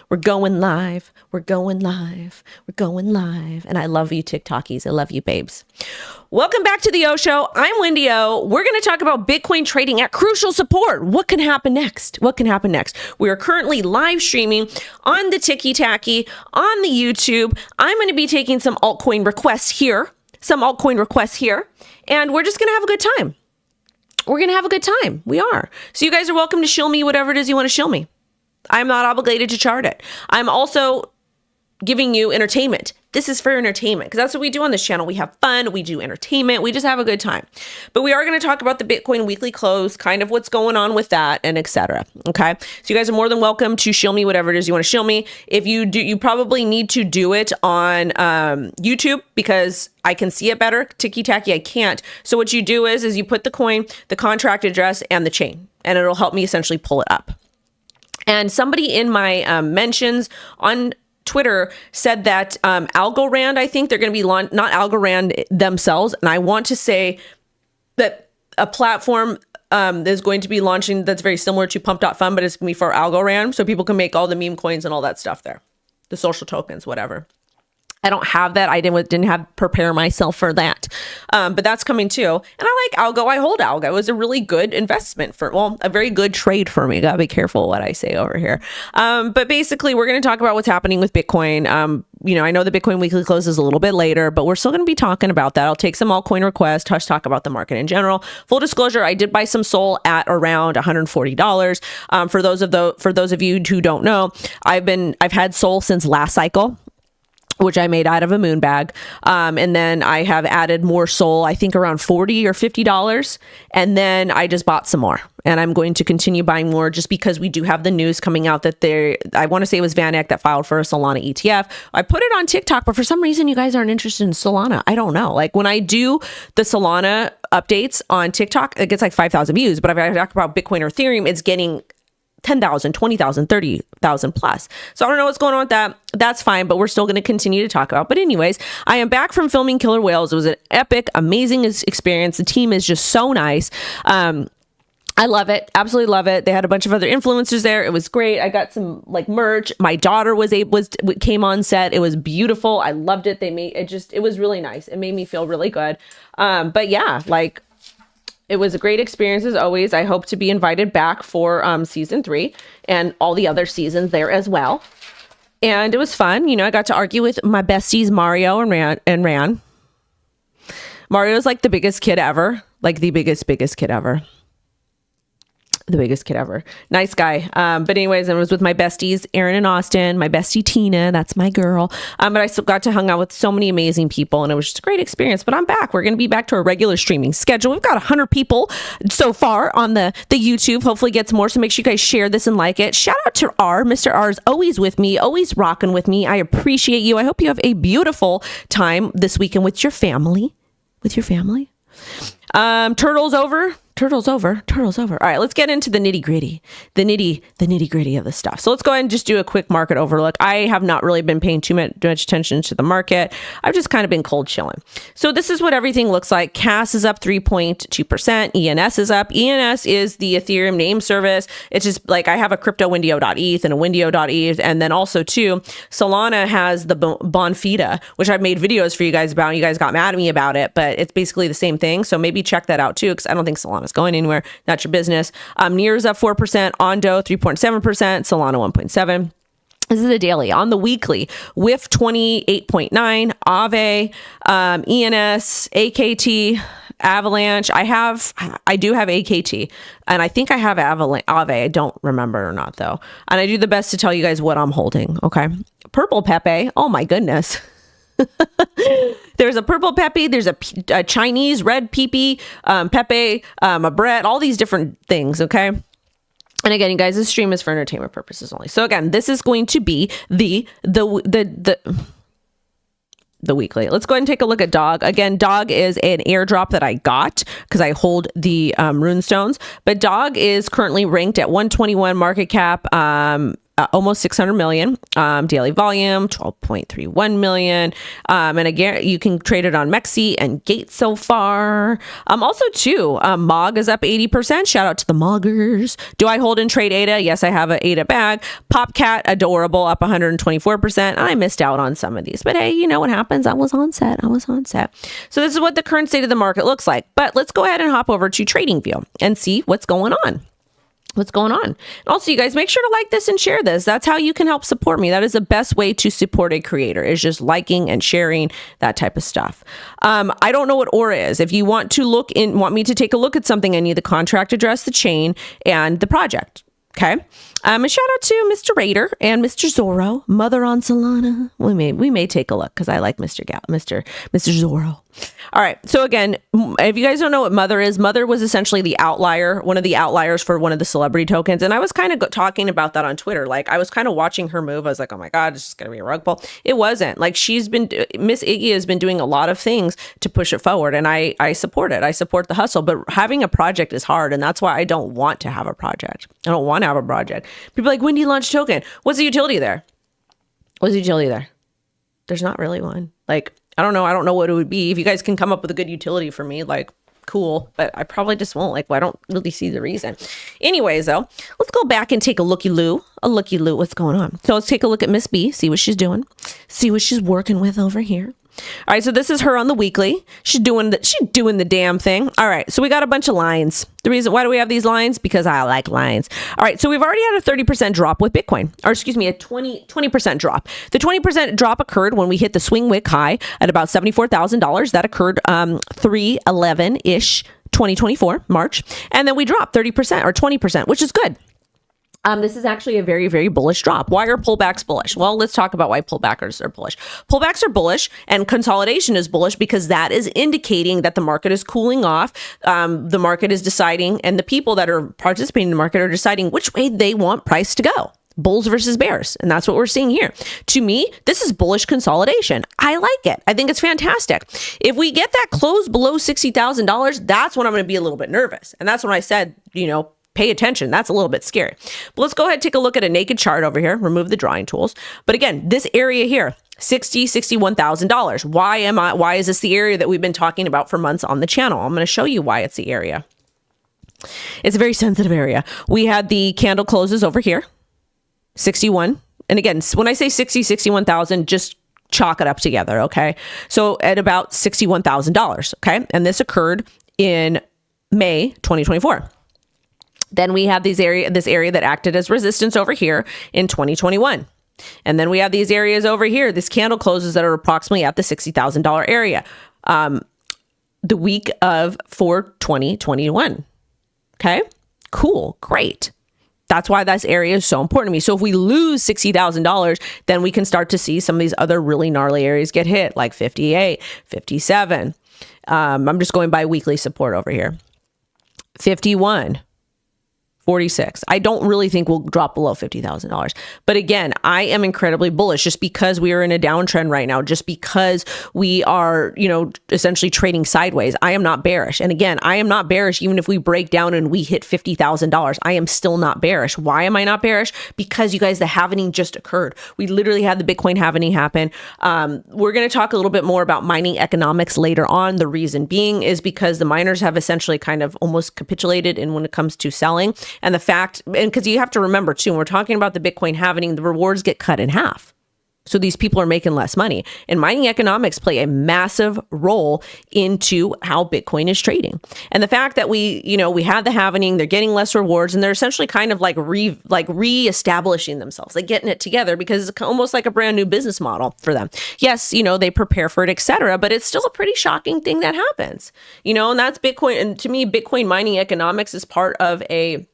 We're going live. We're going live. We're going live. And I love you, TikTokies. I love you, babes. Welcome back to the O Show. I'm Wendy O. We're going to talk about Bitcoin trading at crucial support. What can happen next? What can happen next? We are currently live streaming on the Tiki Tacky, on the YouTube. I'm going to be taking some altcoin requests here. And we're just going to have a good time. We're going to have a good time. We are. So you guys are welcome to shill me whatever it is you want to shill me. I'm not obligated to chart it. I'm also giving you entertainment. This is for entertainment because that's what we do on this channel. We have fun. We do entertainment. We just have a good time. But we are going to talk about the Bitcoin weekly close, kind of what's going on with that, and etc. Okay. So you guys are more than welcome to shill me whatever it is you want to shill me. If you do, you probably need to do it on YouTube because I can see it better. Tiki Tacky, I can't. So what you do is you put the coin, the contract address, and the chain, and it'll help me essentially pull it up. And somebody in my mentions on Twitter said that Algorand, I think they're going to be not Algorand themselves. And I want to say that a platform is going to be launching that's very similar to Pump.fun, but it's going to be for Algorand. So people can make all the meme coins and all that stuff there. The social tokens, whatever. I don't have that. I didn't have prepare myself for that. But that's coming too. And I like Algo. I hold Algo. It was a really good investment a very good trade for me. Gotta be careful what I say over here. But basically we're going to talk about what's happening with Bitcoin. I know the Bitcoin weekly closes a little bit later, but we're still going to be talking about that. I'll take some altcoin requests, talk about the market in general. Full disclosure, I did buy some Sol at around $140. For those of you who don't know, I've had Sol since last cycle, which I made out of a moon bag. And then I have added more Sol, I think around $40 or $50. And then I just bought some more. And I'm going to continue buying more just because we do have the news coming out that I want to say it was VanEck that filed for a Solana ETF. I put it on TikTok, but for some reason you guys aren't interested in Solana. I don't know. Like when I do the Solana updates on TikTok, it gets like 5,000 views. But if I talk about Bitcoin or Ethereum, it's getting 10,000, 20,000, 30,000 plus. So I don't know what's going on with that. That's fine, but we're still going to continue to talk about. But anyways, I am back from filming Killer Whales. It was an epic, amazing experience. The team is just so nice. I love it. Absolutely love it. They had a bunch of other influencers there. It was great. I got some like merch. My daughter came on set. It was beautiful. I loved it. It was really nice. It made me feel really good. But yeah, like, it was a great experience as always. I hope to be invited back for season 3 and all the other seasons there as well. And it was fun. I got to argue with my besties, Mario and Ran. Mario's like the biggest kid ever. Like the biggest kid ever. The biggest kid ever. Nice guy. But anyways, I was with my besties, Aaron and Austin, my bestie, Tina, that's my girl. But I still got to hang out with so many amazing people and it was just a great experience, but I'm back. We're going to be back to our regular streaming schedule. We've got 100 people so far on the YouTube, hopefully gets more. So make sure you guys share this and like it. Shout out to Mr. R is always with me, always rocking with me. I appreciate you. I hope you have a beautiful time this weekend with your family, Turtles over. All right, let's get into the nitty gritty of the stuff. So let's go ahead and just do a quick market overlook. I have not really been paying too much attention to the market. I've just kind of been cold chilling. So this is what everything looks like. CAS is up 3.2%. ENS is up. ENS is the Ethereum name service. It's just like I have a CryptoWendyO.eth and a Wendio.eth. And then also too, Solana has the Bonfida, which I've made videos for you guys about. You guys got mad at me about it, but it's basically the same thing. So maybe check that out too, because I don't think Solana is going anywhere. That's your business. Near's up 4%, Ondo 3.7%, Solana 1.7%. This is the daily. On the weekly, WIF 28.9, Aave, ENS, AKT, Avalanche. I do have AKT, and I think I have Aave. I don't remember or not though. And I do the best to tell you guys what I'm holding. Okay, purple PEIPEI. Oh my goodness. There's a purple PEIPEI, there's a Chinese red PEIPEI, PEIPEI, a Brett, all these different things, okay? And again, you guys, this stream is for entertainment purposes only. So again, this is going to be the weekly. Let's go ahead and take a look at Dog. Again, Dog is an airdrop that I got because I hold the runestones, but Dog is currently ranked at 121 market cap. almost 600 million. Daily volume, 12.31 million. And again, you can trade it on Mexi and Gate so far. Also too, MOG is up 80%. Shout out to the Moggers. Do I hold and trade ADA? Yes, I have an ADA bag. Popcat, adorable, up 124%. I missed out on some of these, but hey, you know what happens? I was on set. So this is what the current state of the market looks like. But let's go ahead and hop over to TradingView and see what's going on. And also, you guys, make sure to like this and share this. That's how you can help support me. That is the best way to support a creator, is just liking and sharing, that type of stuff. I don't know what Aura is. If you want me to take a look at something, I need the contract address, the chain, and the project. Okay. A shout out to Mr. Raider and Mr. Zorro, Mother on Solana. We may take a look because I like Mr. Zorro. All right. So again, if you guys don't know what Mother is, Mother was essentially the outlier, one of the outliers for one of the celebrity tokens. And I was kind of talking about that on Twitter. Like, I was kind of watching her move. I was like, oh my God, it's just going to be a rug pull. It wasn't. Like, Miss Iggy has been doing a lot of things to push it forward. And I support it. I support the hustle. But having a project is hard. And that's why I don't want to have a project. I don't want to have a project. People are like, Wendy launched token. What's the utility there? There's not really one. Like, I don't know what it would be. If you guys can come up with a good utility for me, like, cool. But I probably just won't. Like, I don't really see the reason. Anyways, though, let's go back and take a looky-loo. What's going on? So let's take a look at Miss B, see what she's doing, see what she's working with over here. All right, so this is her on the weekly. She's doing the damn thing. All right, so we got a bunch of lines. The reason why do we have these lines? Because I like lines. All right, so we've already had a 30% drop with Bitcoin, or excuse me, a 20% drop. The 20% drop occurred when we hit the swing wick high at about $74,000. That occurred 3/11-ish 2024 March, and then we dropped 30% or 20%, which is good. This is actually a very, very bullish drop. Why are pullbacks bullish? Well, let's talk about why pullbacks are bullish. Pullbacks are bullish and consolidation is bullish because that is indicating that the market is cooling off. The market is deciding, and the people that are participating in the market are deciding which way they want price to go. Bulls versus bears. And that's what we're seeing here. To me, this is bullish consolidation. I like it. I think it's fantastic. If we get that close below $60,000, that's when I'm going to be a little bit nervous. And that's when I said, pay attention. That's a little bit scary. But let's go ahead and take a look at a naked chart over here. Remove the drawing tools. But again, this area here, $61,000. Why is this the area that we've been talking about for months on the channel? I'm going to show you why it's the area. It's a very sensitive area. We had the candle closes over here, 61. And again, when I say 61,000, just chalk it up together. Okay. So at about $61,000. Okay. And this occurred in May 2024. Then we have this area that acted as resistance over here in 2021. And then we have these areas over here, this candle closes that are approximately at the $60,000 area. The week of 4/2021. Okay, cool, great. That's why this area is so important to me. So if we lose $60,000, then we can start to see some of these other really gnarly areas get hit, like 58, 57. I'm just going by weekly support over here. 51. 46. I don't really think we'll drop below $50,000. But again, I am incredibly bullish just because we are in a downtrend right now, just because we are, essentially trading sideways. I am not bearish. And again, I am not bearish even if we break down and we hit $50,000. I am still not bearish. Why am I not bearish? Because you guys, the halvening just occurred. We literally had the Bitcoin halvening happen. We're going to talk a little bit more about mining economics later on. The reason being is because the miners have essentially kind of almost capitulated in when it comes to selling. And the fact, and because you have to remember too, when we're talking about the Bitcoin halvening, the rewards get cut in half. So these people are making less money. And mining economics play a massive role into how Bitcoin is trading. And the fact that we had the halvening, they're getting less rewards, and they're essentially kind of like re-establishing themselves, like getting it together, because it's almost like a brand new business model for them. Yes, they prepare for it, etc., but it's still a pretty shocking thing that happens. And that's Bitcoin. And to me, Bitcoin mining economics is part of a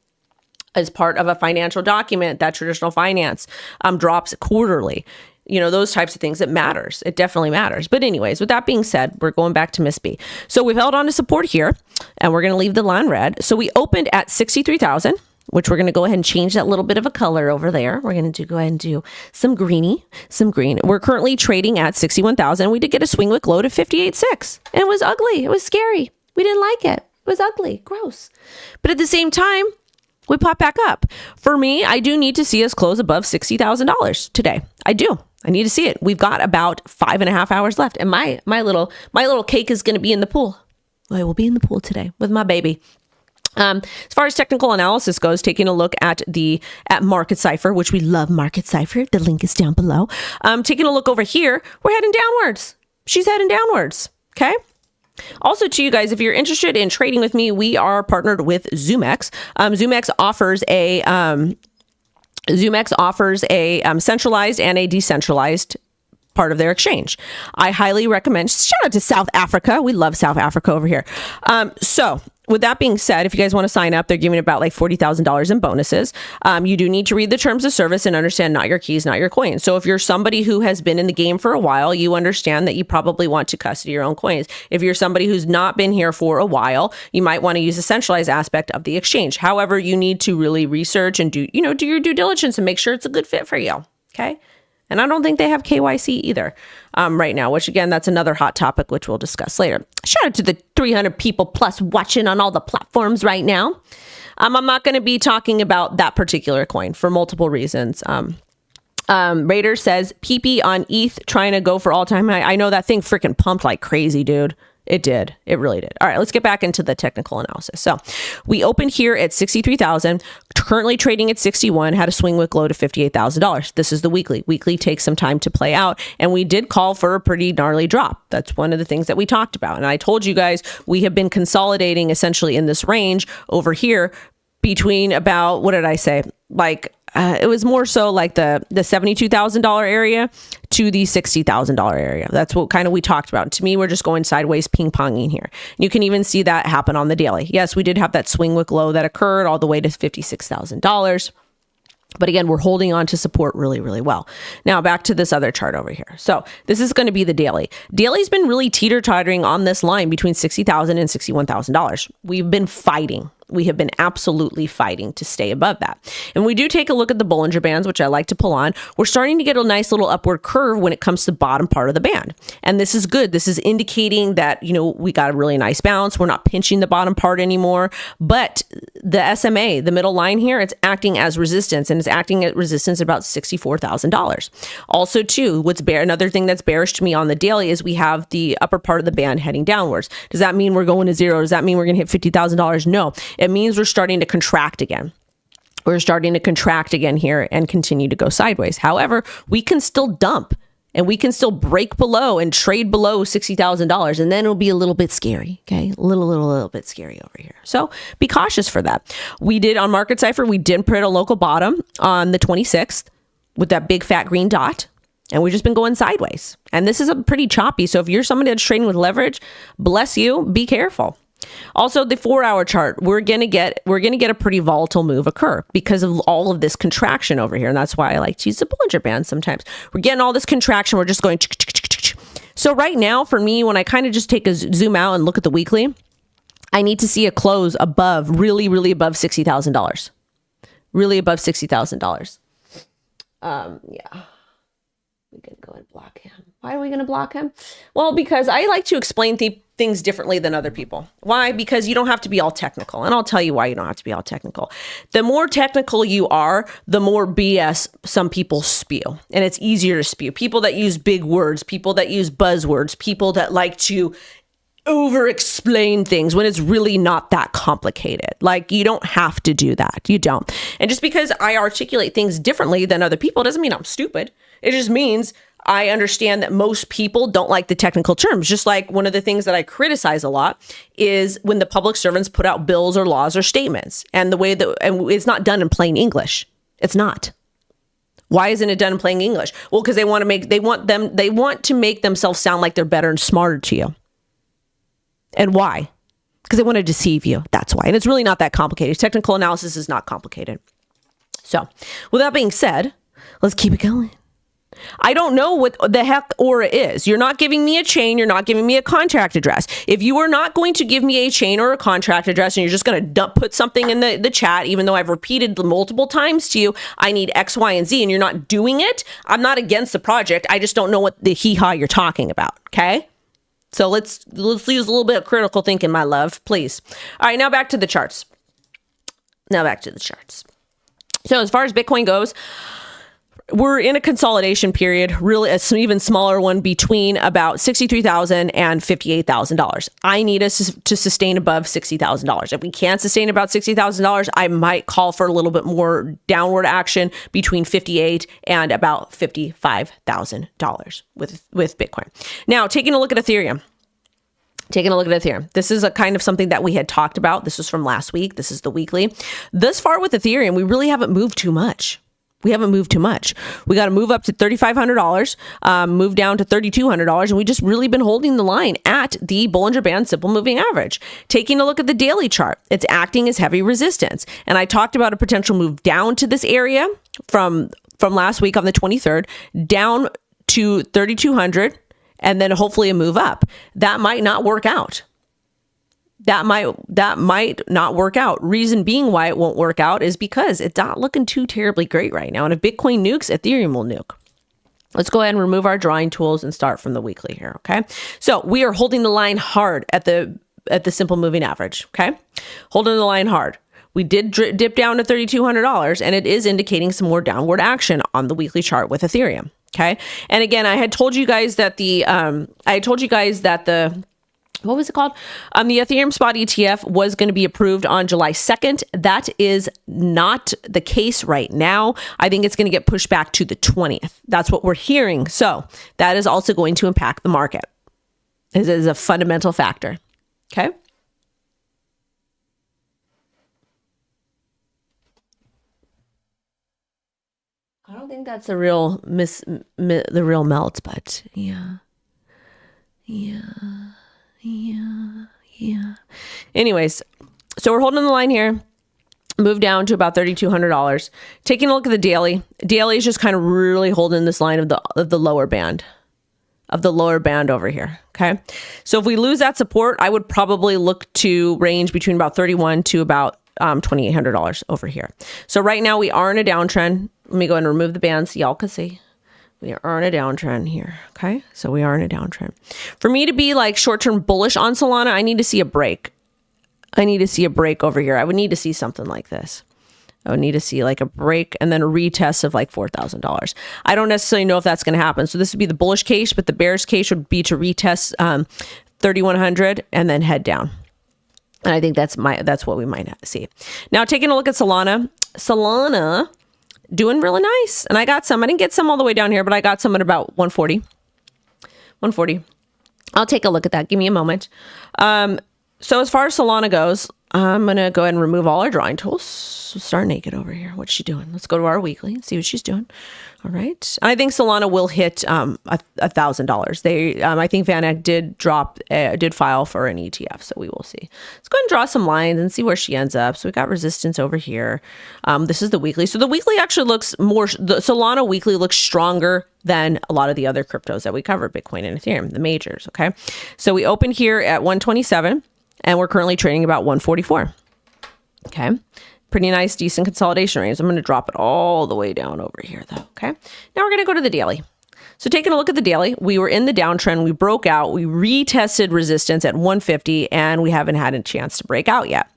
financial document that traditional finance drops quarterly. Those types of things, it matters. It definitely matters. But anyways, with that being said, we're going back to Miss B. So we've held on to support here, and we're going to leave the line red. So we opened at 63,000, which we're going to go ahead and change that little bit of a color over there. We're going to go ahead and do some green. We're currently trading at 61,000. We did get a swing wick low to 58.6, and it was ugly. It was scary. We didn't like it. It was ugly, gross. But at the same time, we pop back up. For me, I do need to see us close above $60,000 today. I do. I need to see it. We've got about 5.5 hours left, and my little cake is going to be in the pool. I will be in the pool today with my baby. As far as technical analysis goes, taking a look at Market CIPHER, which we love Market CIPHER. The link is down below. Taking a look over here, we're heading downwards. She's heading downwards. Okay. Also, to you guys, if you're interested in trading with me, we are partnered with ZoomX. ZoomX offers a centralized and a decentralized part of their exchange. I highly recommend. Shout out to South Africa. We love South Africa over here. So with that being said, if you guys want to sign up, they're giving about like $40,000 in bonuses. You do need to read the terms of service and understand not your keys, not your coins. So if you're somebody who has been in the game for a while, you understand that you probably want to custody your own coins. If you're somebody who's not been here for a while, you might want to use the centralized aspect of the exchange. However, you need to really research and do your due diligence and make sure it's a good fit for you. Okay. And I don't think they have KYC either right now, which again, that's another hot topic, which we'll discuss later. Shout out to the 300 people plus watching on all the platforms right now. I'm not going to be talking about that particular coin for multiple reasons. Raider says, PEIPEI on ETH trying to go for all time high. I know that thing freaking pumped like crazy, dude. It did. It really did. All right, let's get back into the technical analysis. So we opened here at 63,000, currently trading at 61, had a swing wick low to $58,000. This is the weekly. Weekly takes some time to play out, and we did call for a pretty gnarly drop. That's one of the things that we talked about. And I told you guys, we have been consolidating essentially in this range over here between about, what did I say? Like, it was more so like the $72,000 area to the $60,000 area. That's what kind of we talked about. To me, we're just going sideways, ping-ponging here. You can even see that happen on the daily. Yes, we did have that swing wick low that occurred all the way to $56,000. But again, we're holding on to support really, really well. Now back to this other chart over here. So this is going to be the daily. Daily's been really teeter-tottering on this line between $60,000 and $61,000. We've been fighting. We have been absolutely fighting to stay above that. And we do take a look at the Bollinger Bands, which I like to pull on. We're starting to get a nice little upward curve when it comes to the bottom part of the band. And this is good. This is indicating that, we got a really nice bounce. We're not pinching the bottom part anymore. But the SMA, the middle line here, it's acting as resistance, and it's acting at resistance about $64,000. Also, too, another thing that's bearish to me on the daily is we have the upper part of the band heading downwards. Does that mean we're going to zero? Does that mean we're going to hit $50,000? No. It means we're starting to contract again. We're starting to contract again here and continue to go sideways. However, we can still dump and we can still break below and trade below $60,000, and then it'll be a little bit scary. Okay, a little bit scary over here. So be cautious for that. We did on Market CIPHER, we did print a local bottom on the 26th with that big fat green dot. And we've just been going sideways. And this is a pretty choppy. So if you're somebody that's trading with leverage, bless you, be careful. Also, the 4-hour chart, we're gonna get a pretty volatile move occur because of all of this contraction over here, and that's why I like to use the Bollinger Band sometimes. We're getting all this contraction. We're just going. So right now, for me, when I kind of just take a zoom out and look at the weekly, I need to see a close above, really, really above $60,000, really above $60,000. Yeah. We can go and block him. Why are we going to block him? Well, because I like to explain things differently than other people. Why? Because you don't have to be all technical. And I'll tell you why you don't have to be all technical. The more technical you are, the more BS some people spew. And it's easier to spew. People that use big words, people that use buzzwords, people that like to over-explain things when it's really not that complicated. Like, you don't have to do that. You don't. And just because I articulate things differently than other people doesn't mean I'm stupid. It just means I understand that most people don't like the technical terms. Just like one of the things that I criticize a lot is when the public servants put out bills or laws or statements, and the way that and it's not done in plain English. It's not. Why isn't it done in plain English? Well, because they want to make themselves sound like they're better and smarter to you. And why? Because they want to deceive you. That's why. And it's really not that complicated. Technical analysis is not complicated. So with that being said, let's keep it going. I don't know what the heck Aura is. You're not giving me a chain. You're not giving me a contract address. If you are not going to give me a chain or a contract address, and you're just going to put something in the chat, even though I've repeated multiple times to you, I need X, Y, and Z, and you're not doing it, I'm not against the project. I just don't know what the hee-haw you're talking about. Okay? So let's use a little bit of critical thinking, my love, please. All right, now back to the charts. Now back to the charts. So as far as Bitcoin goes, we're in a consolidation period, really an even smaller one between about $63,000 and $58,000. I need us to sustain above $60,000. If we can't sustain about $60,000, I might call for a little bit more downward action between $58,000 and about $55,000 with Bitcoin. Now, taking a look at Ethereum. This is a kind of something that we had talked about. This was from last week. This is the weekly. Thus far with Ethereum, we really haven't moved too much. We got to move up to $3,500, move down to $3,200, and we just really been holding the line at the Bollinger Band Simple Moving Average. Taking a look at the daily chart, it's acting as heavy resistance. And I talked about a potential move down to this area from last week on the 23rd, down to 3,200, and then hopefully a move up. That might not work out. That might not work out. Reason being why it won't work out is because it's not looking too terribly great right now. And if Bitcoin nukes, Ethereum will nuke. Let's go ahead and remove our drawing tools and start from the weekly here, okay? So we are holding the line hard at the simple moving average, okay? Holding the line hard. We did dip down to $3,200, and it is indicating some more downward action on the weekly chart with Ethereum, okay? And again, I had told you guys that what was it called? The Ethereum spot ETF was going to be approved on July 2nd. That is not the case right now. I think it's going to get pushed back to the 20th. That's what we're hearing. So that is also going to impact the market. This is a fundamental factor. Okay. I don't think that's the real melt, but yeah. Anyways, so we're holding the line here. Move down to about $3,200. Taking a look at the daily. Daily is just kind of really holding this line of the lower band. Over here. Okay. So if we lose that support, I would probably look to range between about $3,100 to about $2,800 over here. So right now we are in a downtrend. Let me go ahead and remove the bands so y'all can see. We are in a downtrend here. Okay. So we are in a downtrend. For me to be like short-term bullish on Solana, I need to see a break. Over here. I would need to see something like this. I would need to see like a break and then a retest of like $4,000. I don't necessarily know if that's going to happen. So this would be the bullish case, but the bearish case would be to retest 3,100 and then head down. And I think that's what we might see. Now taking a look at Solana. Solana doing really nice. And I got some. I didn't get some all the way down here, but I got some at about 140. 140. I'll take a look at that. Give me a moment. So as far as Solana goes, I'm going to go ahead and remove all our drawing tools. So start naked over here. What's she doing? Let's go to our weekly and see what she's doing. All right. I think Solana will hit $1,000. I think Van Eck did file for an ETF. So we will see. Let's go ahead and draw some lines and see where she ends up. So we got resistance over here. This is the weekly. So the weekly actually looks the Solana weekly looks stronger than a lot of the other cryptos that we cover, Bitcoin and Ethereum, the majors. Okay. So we opened here at 127. And we're currently trading about 144. Okay. Pretty nice, decent consolidation range. I'm going to drop it all the way down over here though. Okay. Now we're going to go to the daily. So taking a look at the daily, we were in the downtrend. We broke out. We retested resistance at 150 and we haven't had a chance to break out yet.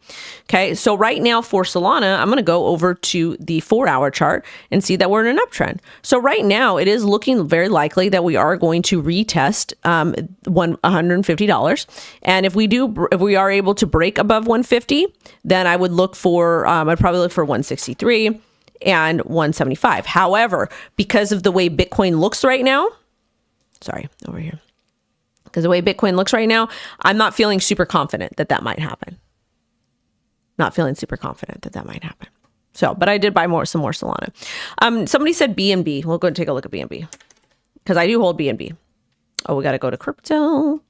Okay. So right now for Solana, I'm going to go over to the 4-hour chart and see that we're in an uptrend. So right now it is looking very likely that we are going to retest $150. And if we are able to break above 150, then I would look for, I'd probably look for 163 and 175. However, because of the way Bitcoin looks right now, because the way Bitcoin looks right now, I'm not feeling super confident that might happen. So, but I did buy some more Solana. Somebody said BNB. We'll go and take a look at BNB because I do hold BNB. Oh, we got to go to crypto.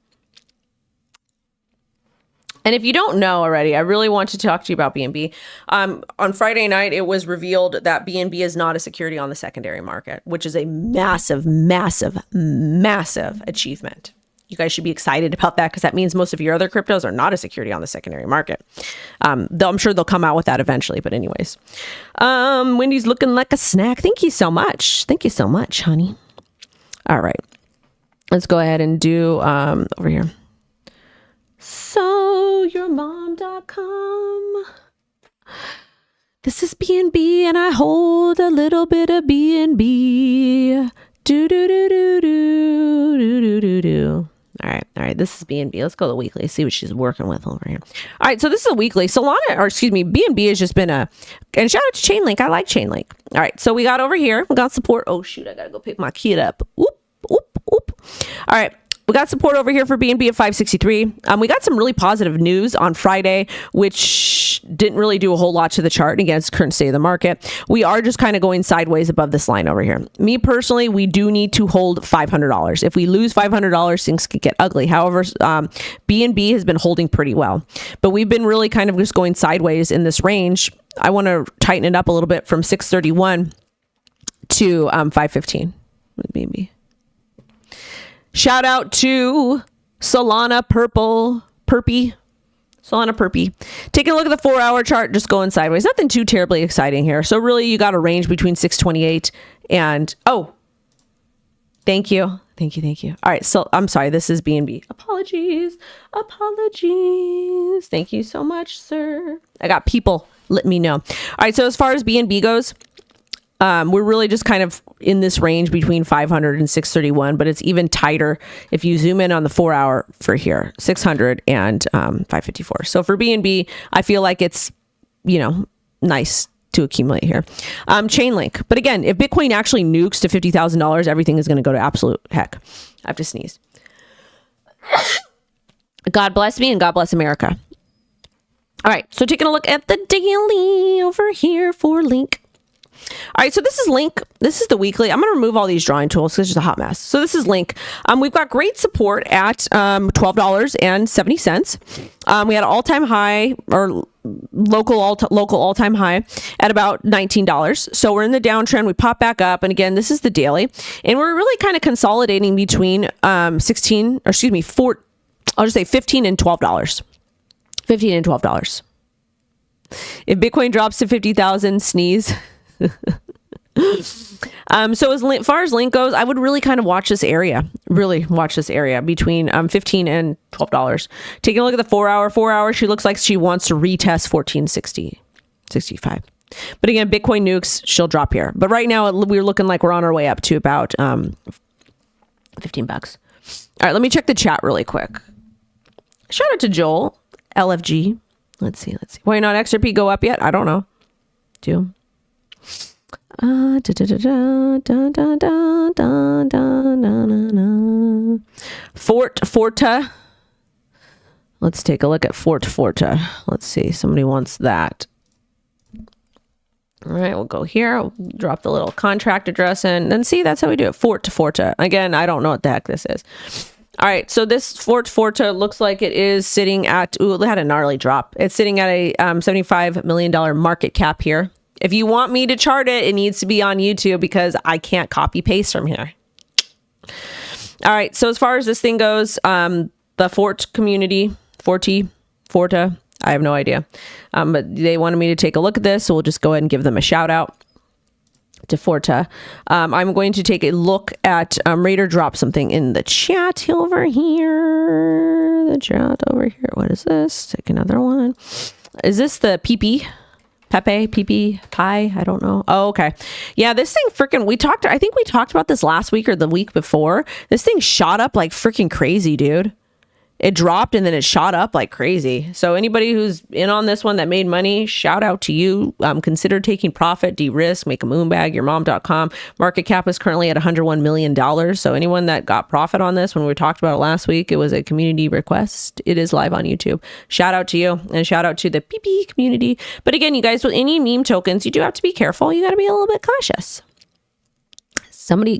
And if you don't know already, I really want to talk to you about BNB. On Friday night, it was revealed that BNB is not a security on the secondary market, which is a massive, massive, massive achievement. You guys should be excited about that because that means most of your other cryptos are not a security on the secondary market. I'm sure they'll come out with that eventually. But anyways, Wendy's looking like a snack. Thank you so much. Thank you so much, honey. All right. Let's go ahead and do over here. SoYourMom.com. This is BNB, and I hold a little bit of BNB. Do do do do do do do do do. All right. This is BNB. Let's go to the weekly. See what she's working with over here. All right, so this is a weekly. Solana, or excuse me, BNB has just been and shout out to Chainlink. I like Chainlink. All right, so we got over here. We got support. Oh shoot, I gotta go pick my kid up. Oop, oop, oop. All right. We got support over here for BNB at 563. We got some really positive news on Friday, which didn't really do a whole lot to the chart. Again, it's the current state of the market. We are just kind of going sideways above this line over here. Me personally, we do need to hold $500. If we lose $500, things could get ugly. However, BNB has been holding pretty well, but we've been really kind of just going sideways in this range. I want to tighten it up a little bit from 631 to 515 with BNB. Shout out to Solana PEIPEI. Solana PEIPEI. Taking a look at the 4-hour chart, just going sideways. Nothing too terribly exciting here. So really, you got a range between 628 and, oh, thank you. All right, so I'm sorry, this is BNB. Apologies. Thank you so much, sir. I got people let me know. All right, so as far as BNB goes, we're really just kind of in this range between 500 and 631, but it's even tighter if you zoom in on the 4-hour for here, 600 and 554. So for BNB, I feel like it's, nice to accumulate here. Chainlink. But again, if Bitcoin actually nukes to $50,000, everything is going to go to absolute heck. I have to sneeze. God bless me and God bless America. All right. So taking a look at the daily over here for Link. All right, so this is Link. This is the weekly. I'm going to remove all these drawing tools because it's just a hot mess. So this is Link. We've got great support at $12.70. We had an all-time high or local all-time high at about $19. So we're in the downtrend. We pop back up, and again, this is the daily, and we're really kind of consolidating between 15 and $12. $15 and $12. If Bitcoin drops to 50,000, sneeze. So as far as Link goes, I would really kind of watch this area. Really watch this area between $15 and $12. Taking a look at the 4-hour, she looks like she wants to retest 1465. But again, Bitcoin nukes, she'll drop here. But right now, we're looking like we're on our way up to about $15. All right, let me check the chat really quick. Shout out to Joel, LFG. Let's see. Why not XRP go up yet? I don't know. Forta. Let's take a look at Forta. Let's see. Somebody wants that. All right, we'll go here. We'll drop the little contract address in. And see, that's how we do it. Forta. Again, I don't know what the heck this is. All right, so this Forta looks like it is sitting at, ooh, it had a gnarly drop. It's sitting at a $75 million market cap here. If you want me to chart it, it needs to be on YouTube because I can't copy paste from here. All right, so as far as this thing goes, the Forta, I have no idea. But they wanted me to take a look at this, so we'll just go ahead and give them a shout out to Forta. I'm going to take a look at Raider drop something in the chat over here. What is this? Take another one. Is this the PEIPEI? PEIPEI? I don't know. Oh, okay. Yeah, this thing freaking, I think we talked about this last week or the week before. This thing shot up like freaking crazy, dude. It dropped and then it shot up like crazy. So anybody who's in on this one that made money, shout out to you. Consider taking profit, de-risk, make a moonbag, yourmom.com. Market cap is currently at $101 million. So anyone that got profit on this, when we talked about it last week, it was a community request. It is live on YouTube. Shout out to you and shout out to the PEIPEI community. But again, you guys, with any meme tokens, you do have to be careful. You got to be a little bit cautious.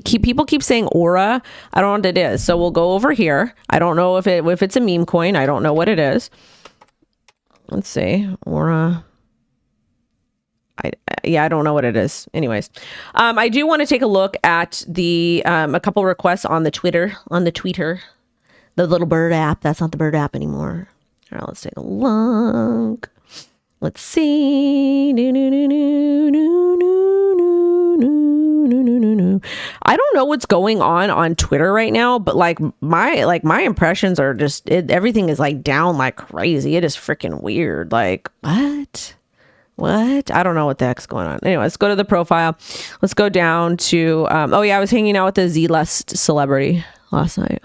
People keep saying Aura. I don't know what it is. So we'll go over here. I don't know if it's a meme coin. I don't know what it is. Let's see. Aura. I don't know what it is. Anyways, I do want to take a look at the a couple requests on the tweeter, the little bird app. That's not the bird app anymore. All right, let's take a look. Let's see. I don't know what's going on Twitter right now, but my impressions are just everything is like down like crazy. It is freaking weird. Like, what? What? I don't know what the heck's going on. Anyway, let's go to the profile. Let's go down to, oh yeah, I was hanging out with a Z-list celebrity last night.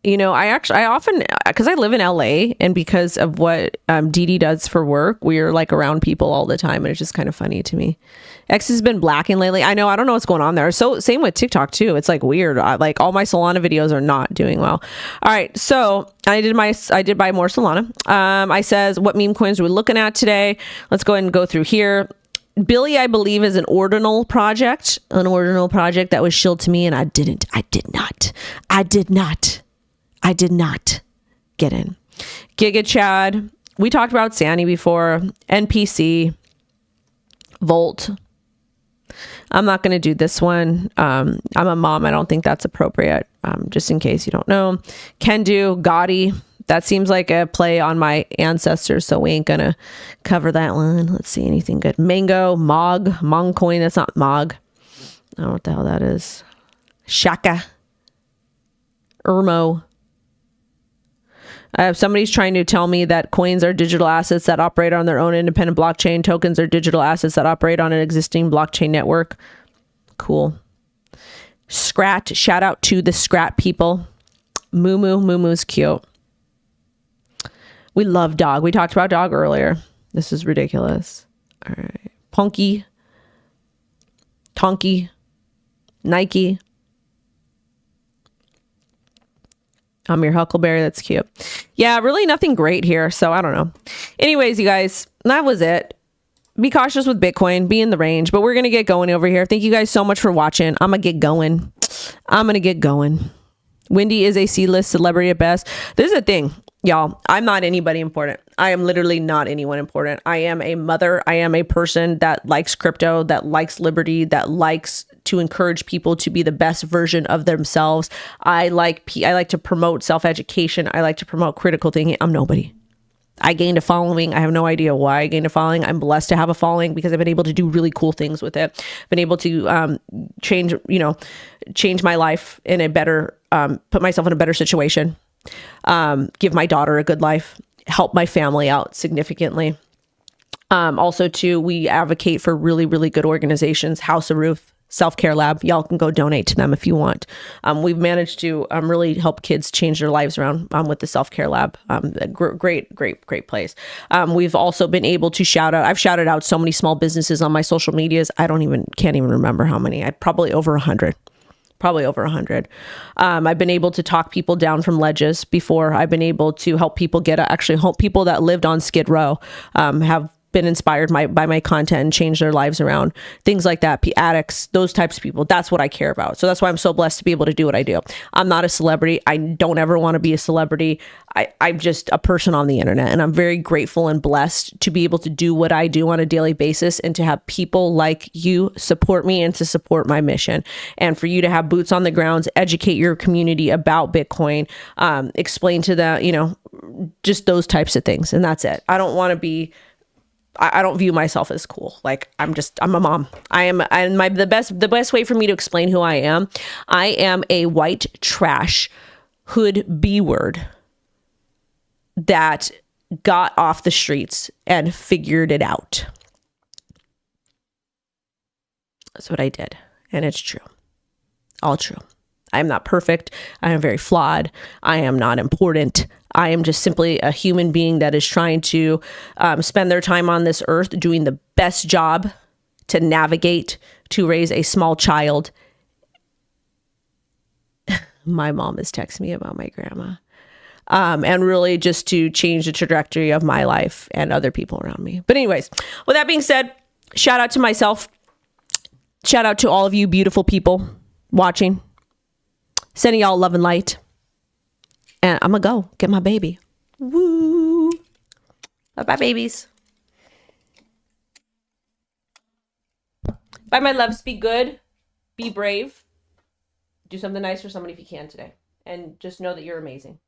You know, I often, because I live in LA and because of what Dee does for work, we're like around people all the time. And it's just kind of funny to me. X has been blacking lately. I don't know what's going on there. So same with TikTok too. It's like weird. Like all my Solana videos are not doing well. All right. So I did buy more Solana. I says, what meme coins are we looking at today? Let's go ahead and go through here. Billy, I believe, is an ordinal project that was shilled to me. And I did not get in. Giga Chad. We talked about Sandy before. NPC. Volt. I'm not going to do this one. I'm a mom. I don't think that's appropriate. Just in case you don't know. Can do. Gotti. That seems like a play on my ancestors, so we ain't going to cover that one. Let's see. Anything good. Mango. Mongcoin. That's not Mog. I don't know what the hell that is. Shaka. Irmo. Somebody's trying to tell me that coins are digital assets that operate on their own independent blockchain. Tokens are digital assets that operate on an existing blockchain network. Cool. Scrat. Shout out to the Scrat people. Muumu's cute. We love dog. We talked about dog earlier. This is ridiculous. All right. Punky. Tonky. Nike. I'm your Huckleberry. That's cute. Yeah, really nothing great here. So I don't know. Anyways, you guys, that was it. Be cautious with Bitcoin. Be in the range. But we're going to get going over here. Thank you guys so much for watching. I'm going to get going. Wendy is a C-list celebrity at best. This is a thing, y'all. I'm not anybody important. I am literally not anyone important. I am a mother. I am a person that likes crypto, that likes liberty, that likes to encourage people to be the best version of themselves. I like to promote self-education. I like to promote critical thinking. I'm nobody. I gained a following. I have no idea why I gained a following. I'm blessed to have a following because I've been able to do really cool things with it. Been able to change my life in a better, put myself in a better situation, give my daughter a good life, help my family out significantly. Also too, we advocate for really, really good organizations, House of Ruth, Self-Care Lab. Y'all can go donate to them if you want. We've managed to really help kids change their lives around with the Self-Care Lab. Great place. We've also been able to I've shouted out so many small businesses on my social medias. Can't even remember how many. Probably over 100. I've been able to talk people down from ledges before. I've been able to help people help people that lived on Skid Row, have been inspired by my content and change their lives around. Things like that, addicts, those types of people. That's what I care about. So that's why I'm so blessed to be able to do what I do. I'm not a celebrity. I don't ever want to be a celebrity. I'm just a person on the internet, and I'm very grateful and blessed to be able to do what I do on a daily basis and to have people like you support me and to support my mission, and for you to have boots on the grounds, educate your community about Bitcoin, explain to them, just those types of things. And that's it. I don't view myself as cool. Like I'm a mom. The best way for me to explain who I am a white trash hood B word that got off the streets and figured it out. That's what I did. And it's true. All true. I am not perfect. I am very flawed. I am not important. I am just simply a human being that is trying to spend their time on this earth doing the best job to navigate, to raise a small child. My mom is texting me about my grandma. And really just to change the trajectory of my life and other people around me. But anyways, with that being said, shout out to myself. Shout out to all of you beautiful people watching. Sending y'all love and light. And I'm going to go get my baby. Woo. Bye-bye, babies. Bye, my loves. Be good. Be brave. Do something nice for somebody if you can today. And just know that you're amazing.